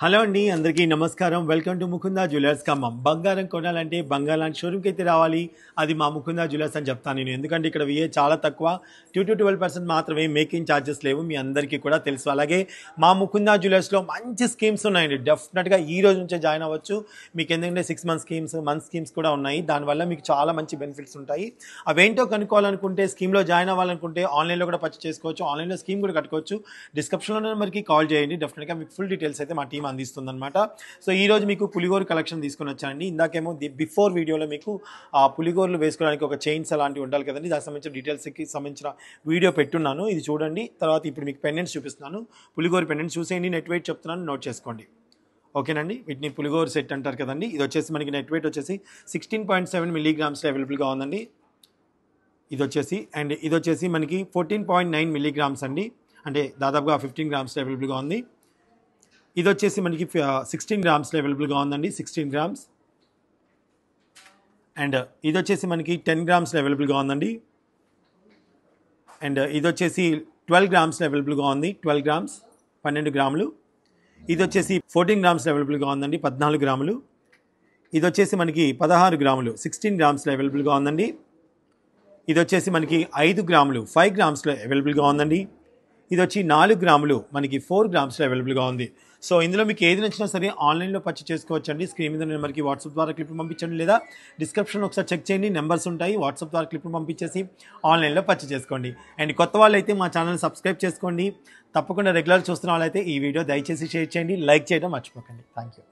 Hello అండి అందరికీ నమస్కారం. Welcome to Mukunda jewellers Khammam. బంగారం కొనాలంటే బంగారం లాంటి షోరూమ్కి అయితే రావాలి. అది మా ముకుందా జ్యువెలర్స్ అని చెప్తాను నేను. ఎందుకంటే ఇక్కడ విఏ చాలా తక్కువ, 2-12% మాత్రమే, మేకింగ్ ఛార్జెస్ లేవు, మీ అందరికీ కూడా తెలుసు. అలాగే మా ముకుందా జ్యువెలర్స్లో మంచి స్కీమ్స్ ఉన్నాయండి. డెఫినెట్గా ఈ రోజు నుంచే జాయిన్ అవ్వచ్చు. మీకు ఎందుకంటే 6 మంత్ స్కీమ్స్, మంత్ స్కీమ్స్ కూడా ఉన్నాయి. దానివల్ల మీకు చాలా మంచి బెనిఫిట్స్ ఉంటాయి. అవేంటో కనుక్కోవాలనుకుంటే, స్కీమ్లో జాయిన్ అవ్వాలనుకుంటే ఆన్లైన్లో కూడా పర్చేస్ చేసుకోవచ్చు, ఆన్లైన్లో స్కీమ్ కూడా కట్టుకోవచ్చు. డిస్క్రిప్షన్లో నెంబర్కి కాల్ చేయండి. డెఫినెట్గా మీకు ఫుల్ డీటెయిల్స్ అయితే మా టీం అందిస్తుంది అనమాట. సో ఈ రోజు మీకు పులిగోరు కలెక్షన్ తీసుకొని వచ్చానండి. ఇందాకేమో బిఫోర్ వీడియోలో మీకు ఆ పులిగోరులు వేసుకోవడానికి ఒక చైన్స్ అలాంటివి ఉండాలి కదండి, దానికి సంబంధించిన డీటెయిల్స్కి సంబంధించిన వీడియో పెట్టున్నాను. ఇది చూడండి. తర్వాత ఇప్పుడు మీకు పెండెంట్స్ చూపిస్తున్నాను. పులిగోరు పెండెంట్స్ చూసేయండి. నెట్ వెయిట్ చెప్తున్నాను, నోట్ చేసుకోండి. ఓకేనండి. వీటిని పులిగోరు సెట్ అంటారు కదండి. ఇది వచ్చేసి మనకి నెట్ వెయిట్ వచ్చేసి 16.7 మిల్లీగ్రామ్స్లో అవైలబుల్గా ఉందండి. ఇది వచ్చేసి మనకి 14.9 మిల్లీగ్రామ్స్ అండి, అంటే దాదాపుగా 15 గ్రామ్స్లో అవైలబుల్గా ఉంది. ఇది వచ్చేసి మనకి 16 గ్రామ్స్లో అవైలబుల్గా ఉందండి, 16 గ్రామ్స్. అండ్ ఇది వచ్చేసి మనకి 10 గ్రామ్స్లో అవైలబుల్గా ఉందండి. అండ్ ఇది వచ్చేసి 12 గ్రామ్స్లో అవైలబుల్గా ఉంది, 12 గ్రామ్స్, 12 గ్రాములు. ఇది వచ్చేసి 14 గ్రామ్స్లో అవైలబుల్గా ఉందండి, 14 గ్రాములు. ఇది వచ్చేసి మనకి 16 గ్రాములు, 16 గ్రామ్స్లో అవైలబుల్గా ఉందండి. ఇది వచ్చేసి మనకి 5 గ్రాములు, 5 గ్రామ్స్లో అవైలబుల్గా ఉందండి. ఇది వచ్చి 4 గ్రాములు, మనకి 4 గ్రామ్స్లో అవైలబుల్గా ఉంది. సో ఇందులో మీకు ఏది నచ్చినా సరే ఆన్లైన్లో పర్చేస్ చేసుకోవచ్చండి. స్క్రీన్ మీద నెంబర్కి వాట్సాప్ ద్వారా క్లిప్ పంపించండి, లేదా డిస్క్రిప్షన్ ఒకసారి చెక్ చేయండి, నెంబర్స్ ఉంటాయి. వాట్సాప్ ద్వారా క్లిప్ పంపించేసి ఆన్లైన్లో పర్చేస్ చేసుకోండి. అండ్ కొత్త వాళ్ళు అయితే మా ఛానల్ సబ్స్క్రైబ్ చేసుకోండి. తప్పకుండా రెగ్యులర్ చూస్తున్న వాళ్ళైతే ఈ వీడియో దయచేసి షేర్ చేయండి, లైక్ చేయడం మర్చిపోకండి. Thank you.